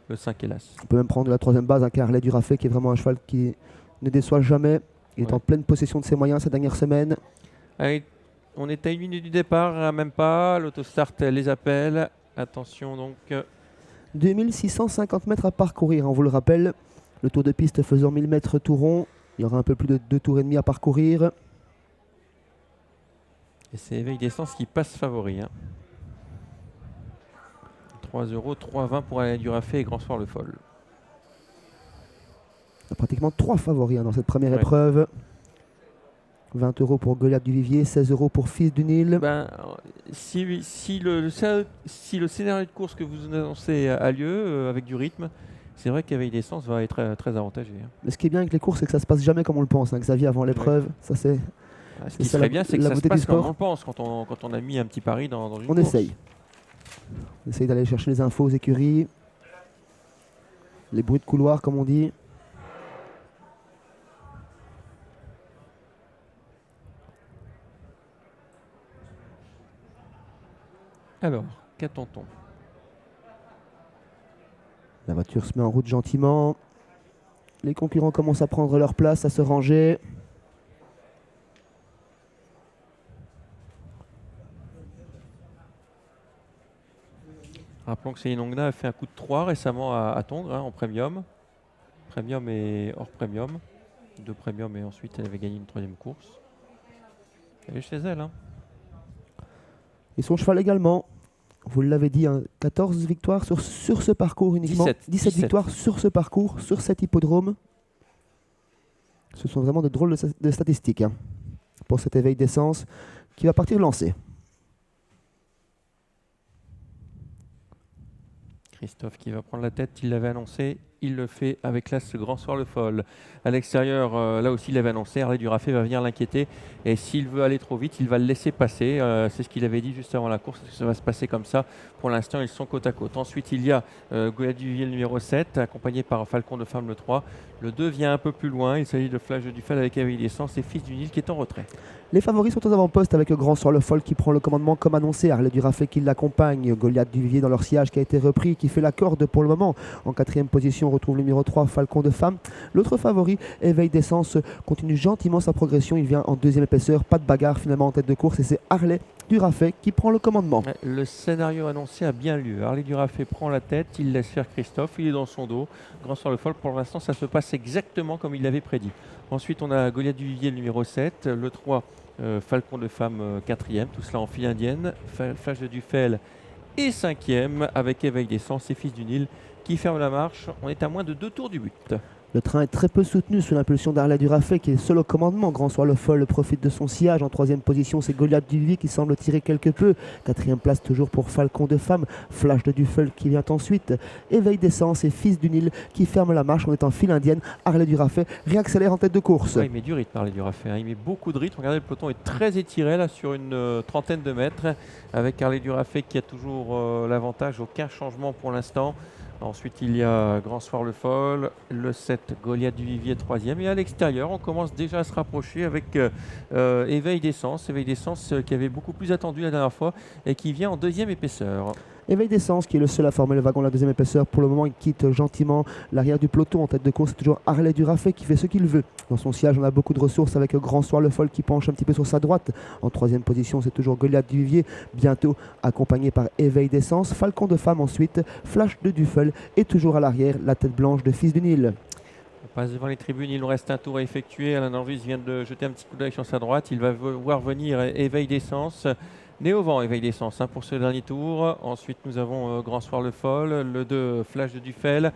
le 5 hélas. On peut même prendre la troisième base, car Harley Durafé, qui est vraiment un cheval qui ne déçoit jamais. Il est en pleine possession de ses moyens ces dernières semaines. Allez, on est à 1 minute du départ, même pas. L'autostart les appelle. Attention donc. 2650 mètres à parcourir, on vous le rappelle. Le tour de piste faisant 1000 mètres tout rond. Il y aura un peu plus de 2 tours et demi à parcourir. Et c'est Éveil d'essence qui passe favori. 3 €, 3,20 pour Harley Durafé et Grand Soir le Foll. Il y a pratiquement 3 favoris dans cette première épreuve. 20 € pour Goliath du Vivier, 16 € pour Fils du Nil. Si le scénario de course que vous annoncez a lieu avec du rythme, c'est vrai qu'Éveil d'essence va être très avantagé. Mais ce qui est bien avec les courses, c'est que ça se passe jamais comme on le pense. Xavier, avant l'épreuve, ça c'est... Ce qui serait bien, c'est que ça se passe comme on le pense quand on a mis un petit pari dans une course. On essaye d'aller chercher les infos aux écuries, les bruits de couloir comme on dit. Alors, qu'attend-on? La voiture se met en route gentiment. Les concurrents commencent à prendre leur place, à se ranger. Rappelons que Céline Ongna a fait un coup de 3 récemment à Tongres en premium. Premium et hors premium. 2 premium et ensuite elle avait gagné une 3e course. Elle est chez elle. Et son cheval également. Vous l'avez dit, 14 victoires sur ce parcours uniquement. 17 victoires sur ce parcours, sur cet hippodrome. Ce sont vraiment de drôles de statistiques pour cet Éveil d'essence qui va partir lancer. Christophe qui va prendre la tête, il l'avait annoncé, il le fait avec l'As Grand Soir le Foll. À l'extérieur, là aussi il l'avait annoncé, Harley Durafé va venir l'inquiéter et s'il veut aller trop vite, il va le laisser passer. C'est ce qu'il avait dit juste avant la course, ça va se passer comme ça. Pour l'instant, ils sont côte à côte. Ensuite, il y a Goliath du Vivier, le numéro 7, accompagné par Falcon de Femme, le 3. Le 2 vient un peu plus loin, il s'agit de Flash du Fel avec Éveil d'essence et Fils du Nil qui est en retrait. Les favoris sont aux avant-postes avec le Grand Soir le Foll qui prend le commandement comme annoncé. Harley Durafé qui l'accompagne. Goliath du Vivier dans leur sillage qui a été repris, qui fait la corde pour le moment. En 4e position, on retrouve le numéro 3, Falcon de Femme. L'autre favori, Éveil d'essence, continue gentiment sa progression. Il vient en 2e épaisseur. Pas de bagarre finalement en tête de course et c'est Harley Durafé qui prend le commandement. Le scénario annoncé a bien lieu. Harley Durafé prend la tête, il laisse faire Christophe, il est dans son dos. Grand Soir le Foll, pour l'instant, ça se passe exactement comme il l'avait prédit. Ensuite, on a Goliath du Vivier, le numéro 7, le 3, Falcon de Femme, 4e, tout cela en file indienne. Flash de Dufel est 5e, avec Éveil d'essence et Fils du Nil qui ferme la marche. On est à moins de 2 tours du but. Le train est très peu soutenu sous l'impulsion d'Harley Durafé qui est seul au commandement. Grand Soir le Foll profite de son sillage. En 3e position, c'est Goliath du Vivier qui semble tirer quelque peu. 4e place toujours pour Falcon de Femme. Flash de Dufel qui vient ensuite. Éveil d'essence et Fils du Nil qui ferme la marche. On est en file indienne. Harley Durafé réaccélère en tête de course. Ouais, il met du rythme, Harley Durafé. Il met beaucoup de rythme. Regardez, le peloton est très étiré là sur une trentaine de mètres. Avec Harley Durafé qui a toujours l'avantage. Aucun changement pour l'instant. Ensuite, il y a Grand Soir le Foll, le 7, Goliath du Vivier, 3e. Et à l'extérieur, on commence déjà à se rapprocher avec Éveil d'essence. Éveil d'essence qui avait beaucoup plus attendu la dernière fois et qui vient en 2e épaisseur. Éveil d'essence qui est le seul à former le wagon de la 2e épaisseur. Pour le moment, il quitte gentiment l'arrière du peloton. En tête de course, c'est toujours Harley Durafé qui fait ce qu'il veut. Dans son sillage, on a beaucoup de ressources avec Grand Soir le Foll qui penche un petit peu sur sa droite. En 3e position, c'est toujours Goliath du Vivier, bientôt accompagné par Éveil d'essence. Falcon de Femme ensuite, Flash de Dufel et toujours à l'arrière, la tête blanche de Fils du Nil. On passe devant les tribunes, il nous reste un tour à effectuer. Alain Danvis vient de jeter un petit coup d'œil sur sa droite. Il va voir venir Éveil d'essence. Né au vent, Éveil d'essence pour ce dernier tour. Ensuite, nous avons Grand Soir le Foll, le 2, Flash de Dufel.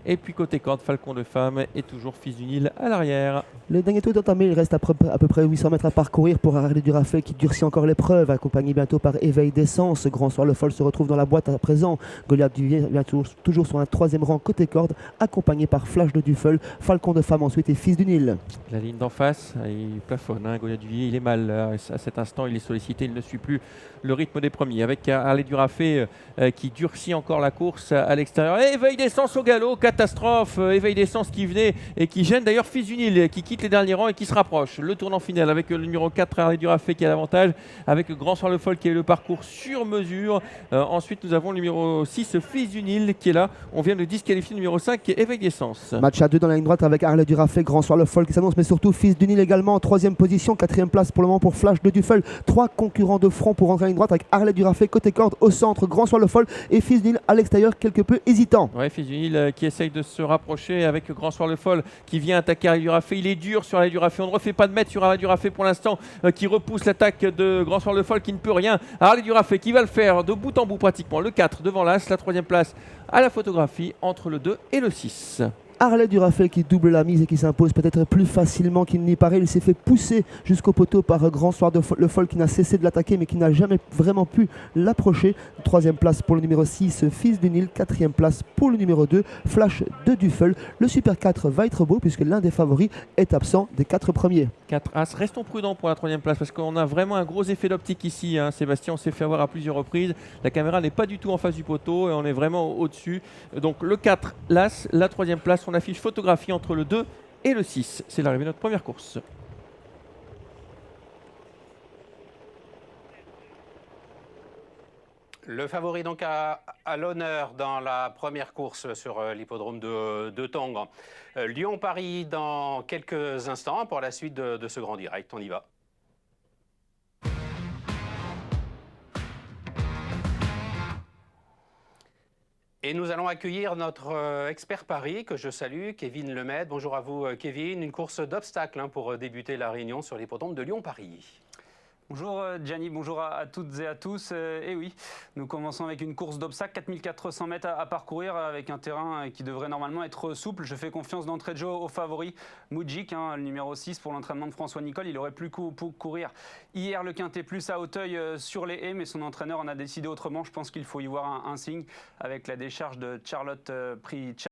Et puis côté corde, Falcon de Femme et toujours Fils du Nil à l'arrière. Le dernier tour est entamé, il reste à peu près 800 mètres à parcourir pour Harley Durafé qui durcit encore l'épreuve, accompagné bientôt par Éveil d'essence. Grand Soir le Foll se retrouve dans la boîte à présent. Goliath du Vivier vient toujours sur un 3e rang côté corde, accompagné par Flash de Dufel, Falcon de Femme ensuite et Fils du Nil. La ligne d'en face, il plafonne. Goliath du Vivier, il est mal. À cet instant, il est sollicité, il ne suit plus le rythme des premiers. Avec Harley Durafé qui durcit encore la course à l'extérieur. Éveil d'essence au galop, catastrophe. Éveil d'essence qui venait et qui gêne d'ailleurs Fils du Nil, qui quitte les derniers rangs et qui se rapproche. Le tournant final avec le numéro 4, Harley du Rafet qui a l'avantage, avec Grand Soir le Foll qui est le parcours sur mesure. Ensuite, nous avons le numéro 6, Fils du Nil qui est là. On vient de disqualifier le numéro 5 qui est Éveil d'essence. Match à 2 dans la ligne droite avec Harley du Rafet, Grand Soir le Foll qui s'annonce, mais surtout Fils du Nil également en 3e position, 4e place pour le moment pour Flash de Duffel. 3 concurrents de front pour rentrer en ligne droite avec Harley du Rafet côté corde au centre, Grand Soir le Foll et Fils du Nil à l'extérieur quelque peu hésitant. Ouais, Fils du Nil qui essaye de se rapprocher avec Grand Soir le Foll qui vient attaquer Harley du Rafet. Il est dur sur Harley du Rafet. On ne refait pas de mètre sur Harley du Rafet pour l'instant qui repousse l'attaque de Grand Soir le Foll qui ne peut rien. Harley du Rafet qui va le faire de bout en bout pratiquement. Le 4 devant l'As, la 3e place à la photographie entre le 2 et le 6. Harley du Rafet qui double la mise et qui s'impose peut-être plus facilement qu'il n'y paraît. Il s'est fait pousser jusqu'au poteau par Grand Soir le Foll qui n'a cessé de l'attaquer mais qui n'a jamais vraiment pu l'approcher. 3e place pour le numéro 6, Fils du Nil. 4e place pour le numéro 2, Flash de Duffel. Le Super 4 va être beau puisque l'un des favoris est absent des 4 premiers. 4 As. Restons prudents pour la 3e place parce qu'on a vraiment un gros effet d'optique ici. Sébastien, on s'est fait avoir à plusieurs reprises. La caméra n'est pas du tout en face du poteau et on est vraiment au-dessus. Donc le 4, l'As, la 3e place. On affiche photographie entre le 2 et le 6. C'est l'arrivée de notre première course. Le favori donc à l'honneur dans la première course sur l'hippodrome de Tongres. Lyon-Paris dans quelques instants pour la suite de ce grand direct. On y va. Et nous allons accueillir notre expert Paris que je salue, Kevin Lemaitre. Bonjour à vous Kevin. Une course d'obstacles pour débuter la réunion sur l'hippodrome de Lyon-Paris. Bonjour Gianni, bonjour à toutes et à tous. Et oui, nous commençons avec une course d'obstacles, 4400 mètres à parcourir avec un terrain qui devrait normalement être souple. Je fais confiance d'entrée de jeu au favori Moudjik, le numéro 6 pour l'entraînement de François Nicole. Il aurait pu courir hier le quintet plus à Auteuil sur les haies, mais son entraîneur en a décidé autrement. Je pense qu'il faut y voir un signe avec la décharge de Charlotte Pritchard.